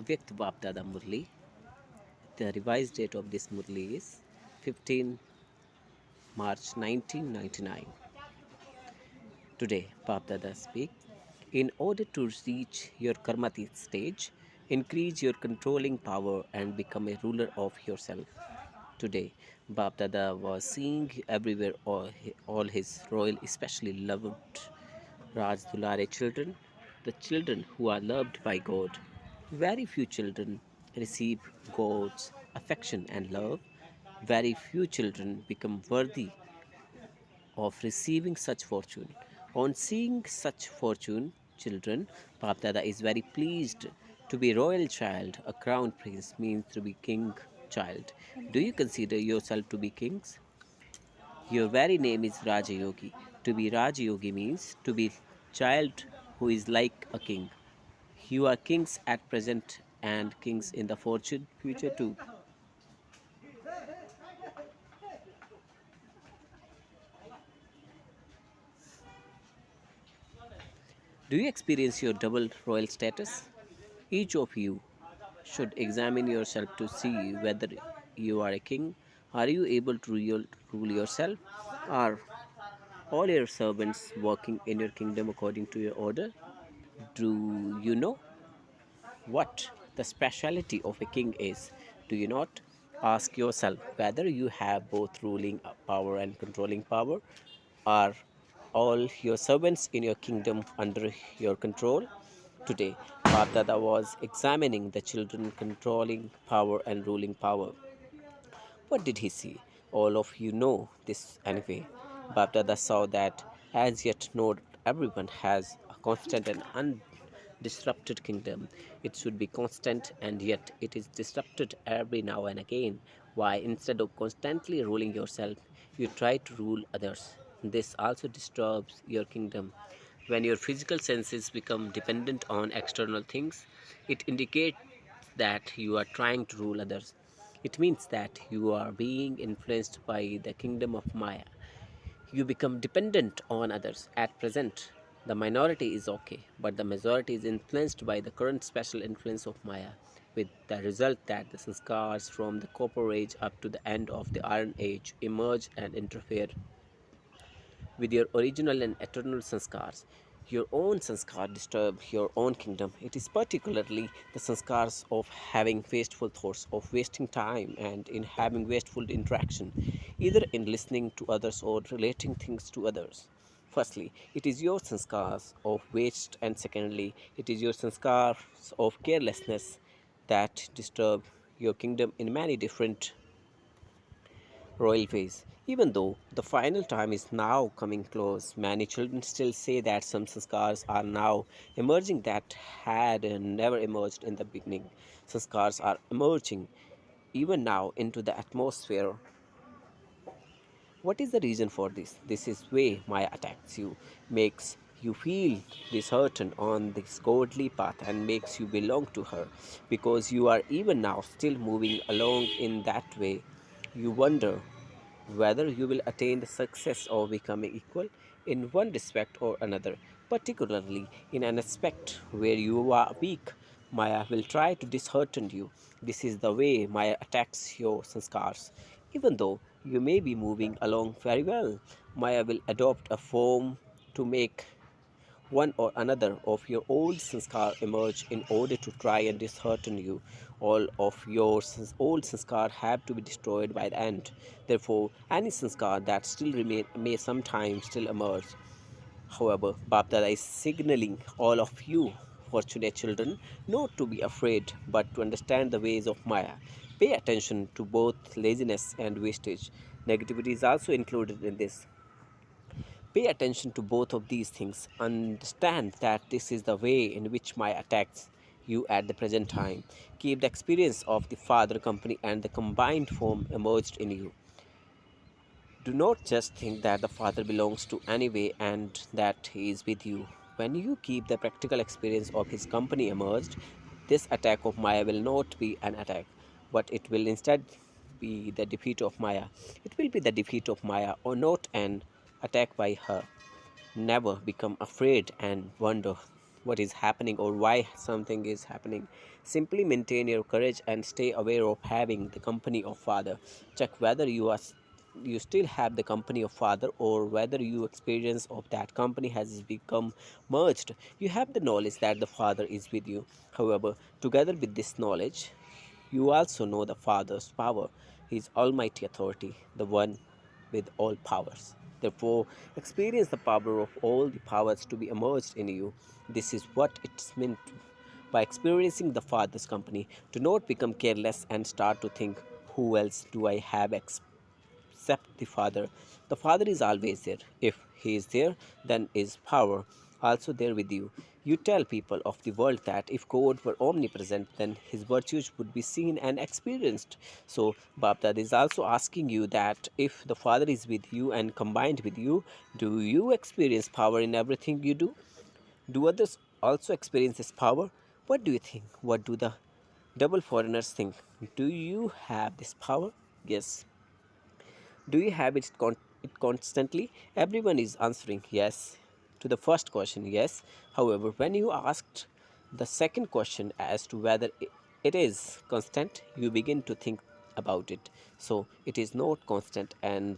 Avyakt Baapdada Murli. The revised date of this Murli is 15 March 1999. Today, Baapdada speaks. In order to reach your karmatit stage, increase your controlling power and become a ruler of yourself. Today, Baapdada was seeing everywhere all his royal, especially loved Raj Dulare children, the children who are loved by God. Very few children receive God's affection and love. Very few children become worthy of receiving such fortune. On seeing such fortune, children, Baapdada is very pleased to be royal child. A crown prince means to be king child. Do you consider yourself to be kings? Your very name is Raja Yogi. To be Raja Yogi means to be child who is like a king. You are kings at present and kings in the fortune future too. Do you experience your double royal status? Each of you should examine yourself to see whether you are a king. Are you able to rule yourself? Are all your servants working in your kingdom according to your order? Do you know what the speciality of a king is? Do you not? Ask yourself whether you have both ruling power and controlling power. Are all your servants in your kingdom under your control? Today, Bapdada was examining the children controlling power and ruling power. What did he see? All of you know this anyway. Bapdada saw that as yet not everyone has a constant and undisrupted kingdom. It should be constant and yet it is disrupted every now and again. Why, instead of constantly ruling yourself, you try to rule others. This also disturbs your kingdom. When your physical senses become dependent on external things, it indicates that you are trying to rule others. It means that you are being influenced by the kingdom of Maya. You become dependent on others. At present, the minority is okay, but the majority is influenced by the current special influence of Maya, with the result that the sanskars from the copper age up to the end of the iron age emerge and interfere with your original and eternal sanskars. Your own sanskar disturb your own kingdom. It is particularly the sanskars of having wasteful thoughts, of wasting time, and in having wasteful interaction, either in listening to others or relating things to others. Firstly, it is your sanskars of waste, and secondly, it is your sanskars of carelessness that disturb your kingdom in many different royal ways. Even though the final time is now coming close, many children still say that some sanskars are now emerging that had never emerged in the beginning. Sanskars are emerging even now into the atmosphere. What is the reason for this? This is way Maya attacks you, makes you feel disheartened on this godly path and makes you belong to her because you are even now still moving along in that way. You wonder whether you will attain the success of becoming equal in one respect or another, particularly in an aspect where you are weak. Maya will try to dishearten you. This is the way Maya attacks your sanskars. Even though you may be moving along very well, Maya will adopt a form to make one or another of your old sanskar emerge in order to try and dishearten you. All of your old sanskar have to be destroyed by the end. Therefore, any sanskar that still remain may sometimes still emerge. However, Bapdada is signaling all of you, fortunate children, not to be afraid but to understand the ways of Maya. Pay attention to both laziness and wastage. Negativity is also included in this. Pay attention to both of these things. Understand that this is the way in which Maya attacks you at the present time. Keep the experience of the father company and the combined form emerged in you. Do not just think that the Father belongs to any way and that He is with you. When you keep the practical experience of His company emerged, this attack of Maya will not be an attack, but it will instead be the defeat of Maya. It will be the defeat of Maya or not an attack by her. Never become afraid and wonder what is happening or why something is happening. Simply maintain your courage and stay aware of having the company of Father. Check whether you still have the company of Father, or whether your experience of that company has become merged. You have the knowledge that the Father is with you. However, together with this knowledge, you also know the Father's power, His almighty authority, the one with all powers. Therefore, experience the power of all the powers to be emerged in you. This is what it's meant by experiencing the Father's company. Do not become careless and start to think, who else do I have except the Father? The Father is always there. If He is there, then is power also there with you. You tell people of the world that if God were omnipresent, then His virtues would be seen and experienced. So, Baapdada is also asking you that if the Father is with you and combined with you, do you experience power in everything you do? Do others also experience this power? What do you think? What do the double foreigners think? Do you have this power? Yes. Do you have it constantly? Everyone is answering yes to the first question, yes. However, when you asked the second question as to whether it is constant, you begin to think about it. So it is not constant and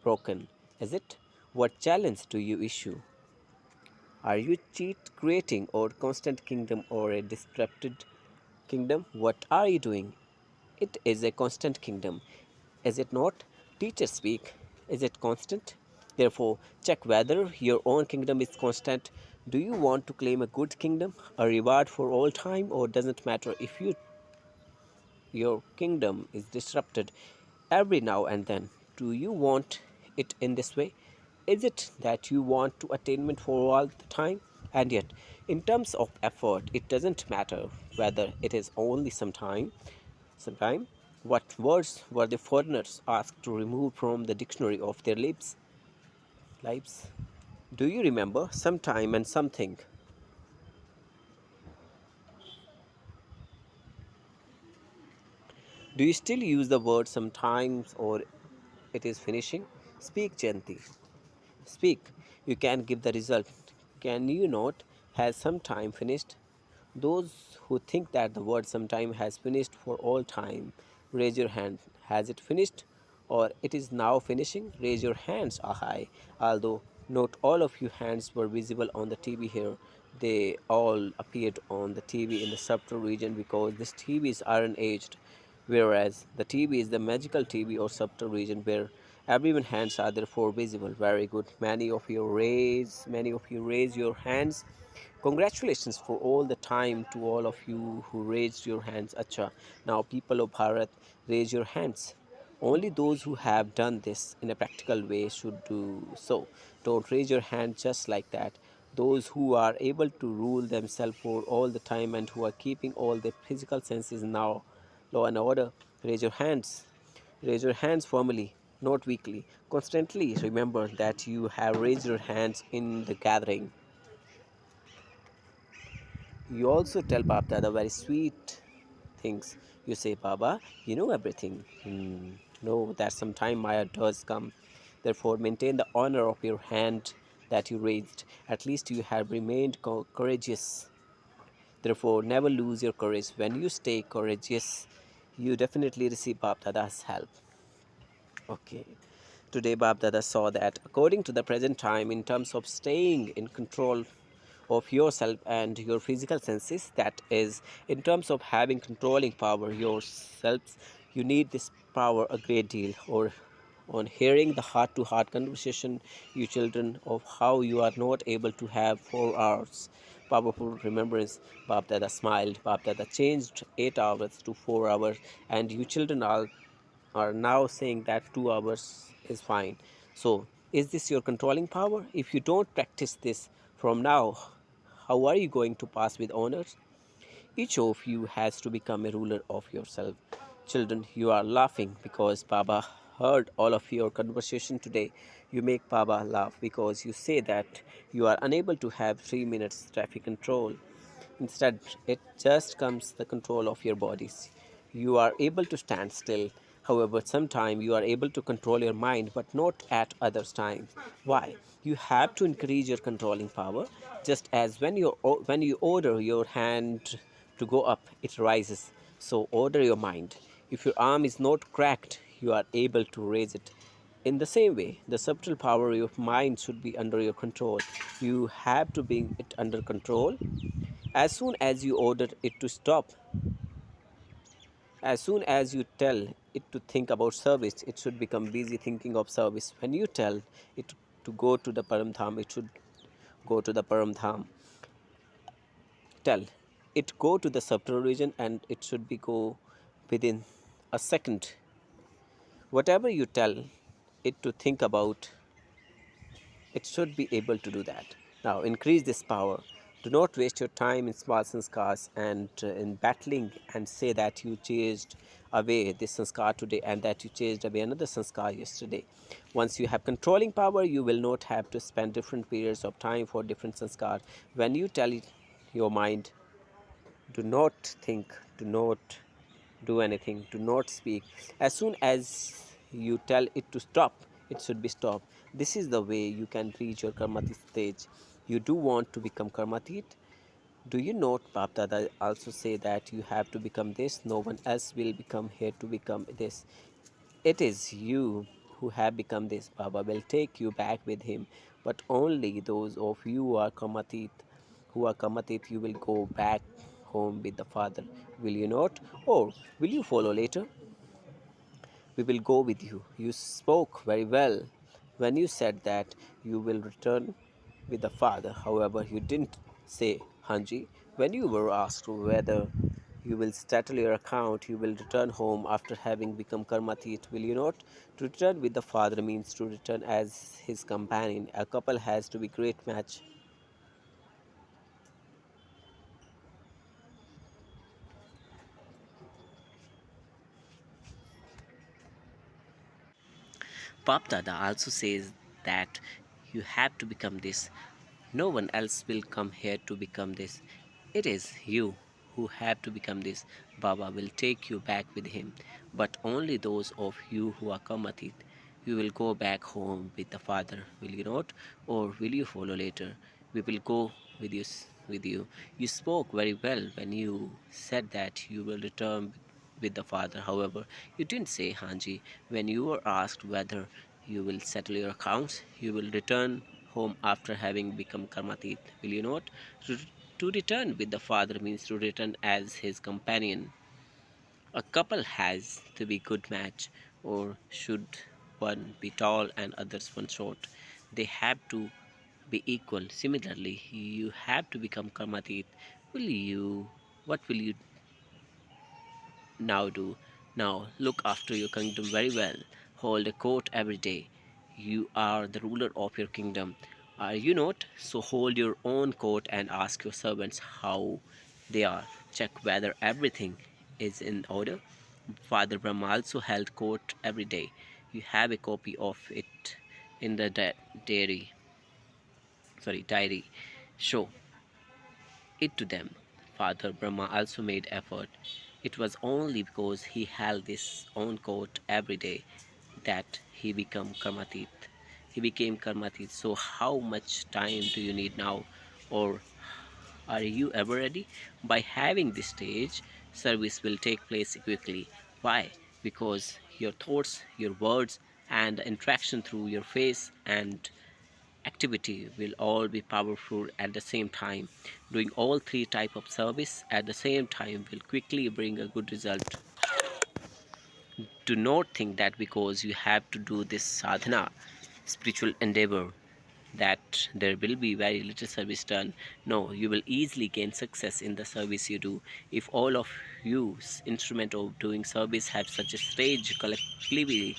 unbroken, is it? What challenge do you issue? Are you cheat creating or constant kingdom or a disrupted kingdom? What are you doing? It is a constant kingdom. Is it not? Teachers speak. Is it constant? Therefore, check whether your own kingdom is constant. Do you want to claim a good kingdom, a reward for all time, or doesn't matter if your kingdom is disrupted every now and then? Do you want it in this way? Is it that you want to attainment for all the time? And yet, in terms of effort, it doesn't matter whether it is only sometime. What words were the foreigners asked to remove from the dictionary of their lives? Do you remember sometime and something? Do you still use the word sometimes, or it is finishing? Speak gently. Speak. You can give the result. Can you not? Has sometime finished? Those who think that the word sometime has finished for all time, raise your hand. Has it finished, or it is now finishing? Raise your hands high. Although not all of your hands were visible on the TV here, they all appeared on the TV in the subtle region, because this TV is iron aged, whereas the TV is the magical TV or subtle region where everyone's hands are therefore visible. Very good. Many of you raise your hands. Congratulations for all the time to all of you who raised your hands. Acha. Now, people of Bharat, raise your hands. Only those who have done this in a practical way should do so. Don't raise your hand just like that. Those who are able to rule themselves for all the time and who are keeping all their physical senses now, law and order, raise your hands. Raise your hands firmly, not weakly. Constantly remember that you have raised your hands in the gathering. You also tell Baapdada very sweet things. You say, Baba, you know everything. Know that sometime Maya does come. Therefore, maintain the honor of your hand that you raised. At least you have remained courageous. Therefore, never lose your courage. When you stay courageous, you definitely receive Baapdada's help. Okay. Today, Baapdada saw that according to the present time, in terms of staying in control of yourself and your physical senses, that is, in terms of having controlling power yourselves, you need this power a great deal. Or on hearing the heart to heart conversation, you children, of how you are not able to have 4 hours powerful remembrance, Baapdada smiled. Baapdada changed 8 hours to 4 hours, and you children are now saying that 2 hours is fine. So, is this your controlling power? If you don't practice this from now, how are you going to pass with honors? Each of you has to become a ruler of yourself. Children, you are laughing because Baba heard all of your conversation today. You make Baba laugh because you say that you are unable to have 3 minutes traffic control. Instead, it just comes the control of your bodies. You are able to stand still. However, sometimes you are able to control your mind, but not at others times. Why? You have to increase your controlling power. Just as when you order your hand to go up, it rises. So order your mind. If your arm is not cracked, you are able to raise it. In the same way, the subtle power of your mind should be under your control. You have to bring it under control. As soon as you order it to stop, as soon as you tell it to think about service, it should become busy thinking of service. When you tell it to go to the Param Dham, it should go to the Param Dham. Tell it go to the subtle region and it should be go within a second. Whatever you tell it to think about, it should be able to do that. Now, increase this power. Do not waste your time in small sanskars and in battling and say that you chased away this sanskar today and that you chased away another sanskar yesterday. Once you have controlling power, you will not have to spend different periods of time for different sanskar. When you tell your mind, do not think, do not do anything, do not speak. As soon as you tell it to stop, it should be stopped. This is the way you can reach your karmatit stage. You do want to become karmatit. Do you note Baapdada also say that you have to become this? No one else will become here to become this. It is you who have become this. Baba will take you back with him, but only those of you who are kamatit, you will go back home with the Father. Will you not? Or will you follow later? We will go with you. You spoke very well when you said that you will return with the Father. However, you didn't say Hanji. When you were asked whether you will settle your account, you will return home after having become Karmatit, will you not? To return with the Father means to return as his companion. A couple has to be great match. Baapdada also says that you have to become this. No one else will come here to become this. It is you who have to become this. Baba will take you back with him, but only those of you who are Kamatit. You will go back home with the Father, will you not? Or will you follow later? We will go with you. With you. You spoke very well when you said that you will return with the Father. However, you didn't say Hanji. When you were asked whether you will settle your accounts, you will return home after having become Karmatit, will you not? To, to return with the Father means to return as his companion. A couple has to be good match, or should one be tall and others one short? They have to be equal. Similarly, you have to become Karmatit. Will you? What will you now do? Now look after your kingdom very well. Hold a court every day. You are the ruler of your kingdom. Are you not? So hold your own court and ask your servants how they are. Check whether everything is in order. Father Brahma also held court every day. You have a copy of it in the diary. Show it to them. Father Brahma also made effort. It was only because he held his own court every day that he became Karmatit. He became Karmatit. So how much time do you need now? Or are you ever ready? By having this stage, service will take place quickly. Why? Because your thoughts, your words, and the interaction through your face and activity will all be powerful at the same time. Doing all three type of service at the same time will quickly bring a good result. Do not think that because you have to do this sadhana, spiritual endeavor, that there will be very little service done. No, you will easily gain success in the service you do. If all of you's instrument of doing service have such a stage collectively,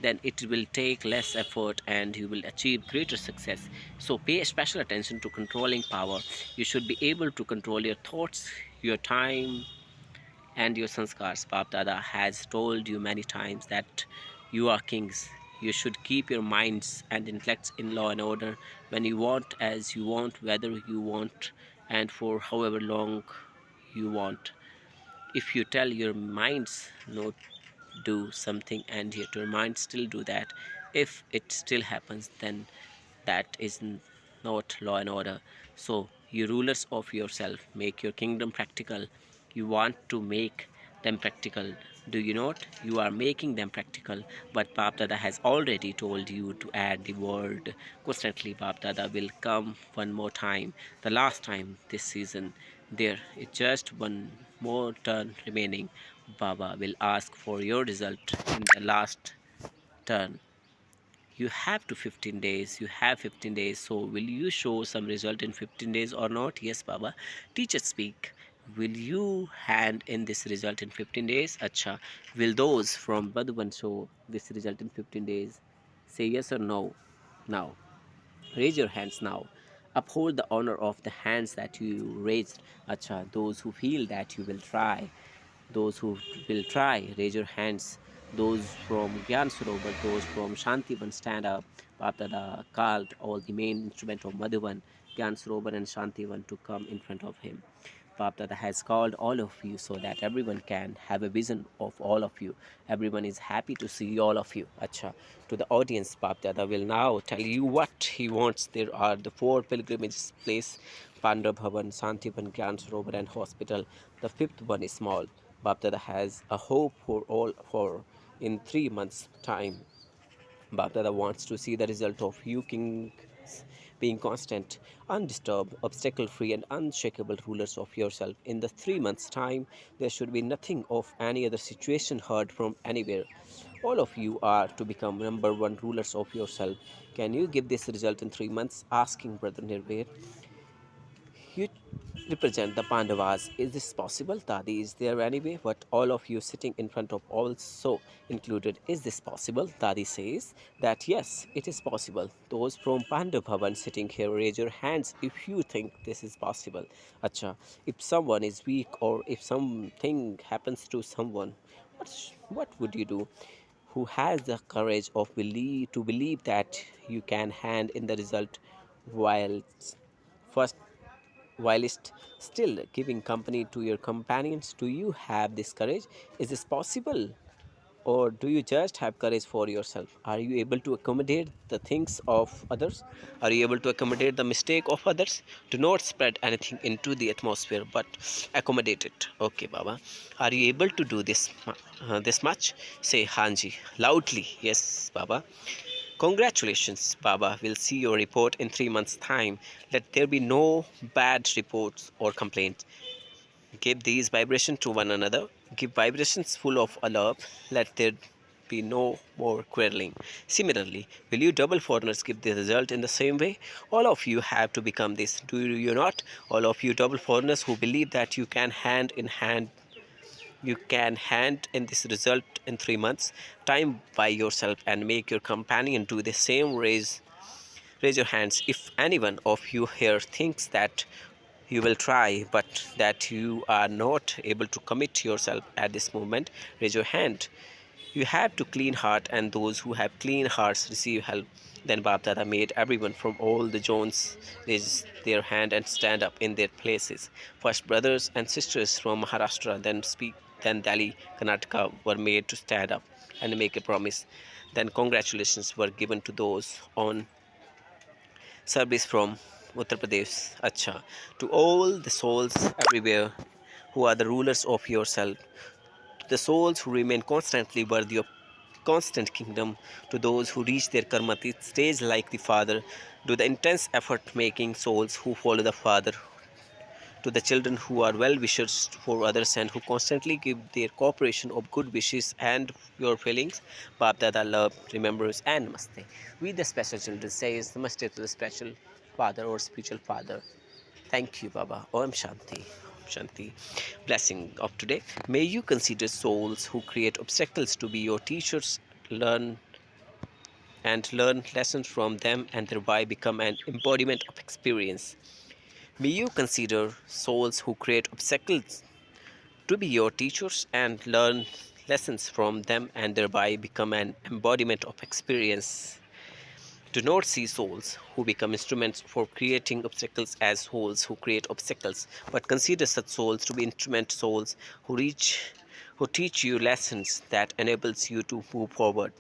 then it will take less effort and you will achieve greater success. So pay special attention to controlling power. You should be able to control your thoughts, your time, and your sanskars. Baapdada has told you many times that you are kings. You should keep your minds and intellects in law and order when you want, as you want, whether you want, and for however long you want. If you tell your minds do something and yet your mind still do that. If it still happens, then that is not law and order. So you rulers of yourself, make your kingdom practical. You want to make them practical, do you not? You are making them practical, but Baapdada has already told you to add the word constantly. Baapdada will come one more time, the last time this season. There is just one more turn remaining. Baba will ask for your result in the last turn. You have to 15 days, you have 15 days. So will you show some result in 15 days or not? Yes, Baba. Teacher speak. Will you hand in this result in 15 days? Acha. Will those from Madhuvann show this result in 15 days? Say yes or no. Now raise your hands now. Uphold the honor of the hands that you raised. Acha. Those who feel that you will try, those who will try, raise your hands. Those from Gyan Sarovar, those from Shantivan, stand up. Baapdada called all the main instrument of Madhuvan, Gyan Sarovar and Shantivan to come in front of him. Baapdada has called all of you so that everyone can have a vision of all of you. Everyone is happy to see all of you. Acha. To the audience, Baapdada will now tell you what he wants. There are the 4 pilgrimage places: Pandra Bhavan, Shantivan, Gyan Sarovar and Hospital. The 5th one is small. Baapdada has a hope for all for in 3 months' time. Baapdada wants to see the result of you kings being constant, undisturbed, obstacle-free and unshakable rulers of yourself. In the 3 months' time, there should be nothing of any other situation heard from anywhere. All of you are to become number one rulers of yourself. Can you give this result in 3 months? Asking Brother Nirvair. You represent the Pandavas. Is this possible? Dadi, is there any way? But all of you sitting in front of also included, is this possible? Dadi says that yes, it is possible. Those from Pandavavan sitting here, raise your hands if you think this is possible. Acha, if someone is weak or if something happens to someone, what would you do? Who has the courage of to believe that you can hand in the result while first whilst still giving company to your companions? Do you have this courage? Is this possible? Or do you just have courage for yourself? Are you able to accommodate the things of others? Are you able to accommodate the mistake of others? Do not spread anything into the atmosphere, but accommodate it. Okay, Baba. Are you able to do this much? Say Hanji loudly. Yes, Baba. Congratulations, Baba. We'll see your report in 3 months' time. Let there be no bad reports or complaints. Give these vibrations to one another. Give vibrations full of love. Let there be no more quarreling. Similarly, will you double foreigners give the result in the same way? All of you have to become this. Do you not? All of you double foreigners who believe that you can hand in this result in 3 months time by yourself and make your companion do the same. Raise your hands if anyone of you here thinks that you will try but that you are not able to commit yourself at this moment. Raise your hand. You have to clean heart, and those who have clean hearts receive help. Then Baapdada made everyone from all the zones raise their hand and stand up in their places. First brothers and sisters from Maharashtra, then Delhi, Karnataka were made to stand up and make a promise. Then congratulations were given to those on service from Uttar Pradesh. Acha. To all the souls everywhere who are the rulers of yourself, the souls who remain constantly worthy of constant kingdom, to those who reach their karma stage like the Father, to the intense effort making souls who follow the Father, to the children who are well wishers for others and who constantly give their cooperation of good wishes and your feelings. Baap Dada love, remembers and namaste. We the special children says namaste to the special father or spiritual father. Thank you, Baba. Om Shanti. Om Shanti. Blessing of today. May you consider souls who create obstacles to be your teachers, learn learn lessons from them and thereby become an embodiment of experience. May you consider souls who create obstacles to be your teachers and learn lessons from them and thereby become an embodiment of experience. Do not see souls who become instruments for creating obstacles as souls who create obstacles, but consider such souls to be instrument souls who reach who teach you lessons that enables you to move forward.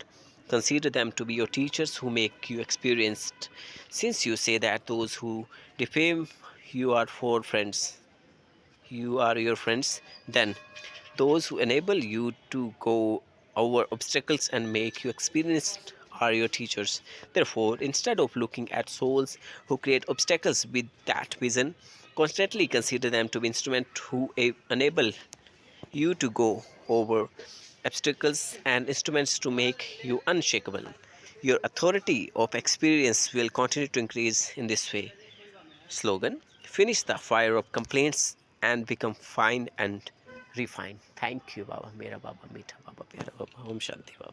Consider them to be your teachers who make you experienced. Since you say that those who defame you are for friends, you are your friends, then those who enable you to go over obstacles and make you experienced are your teachers. Therefore, instead of looking at souls who create obstacles with that vision, constantly consider them to be instruments who enable you to go over obstacles and instruments to make you unshakable. Your authority of experience will continue to increase in this way. Slogan: finish the fire of complaints and become fine and refined. Thank you, Baba. Mera Baba, Meetha Baba, Pyara Baba. Om Shanti Baba.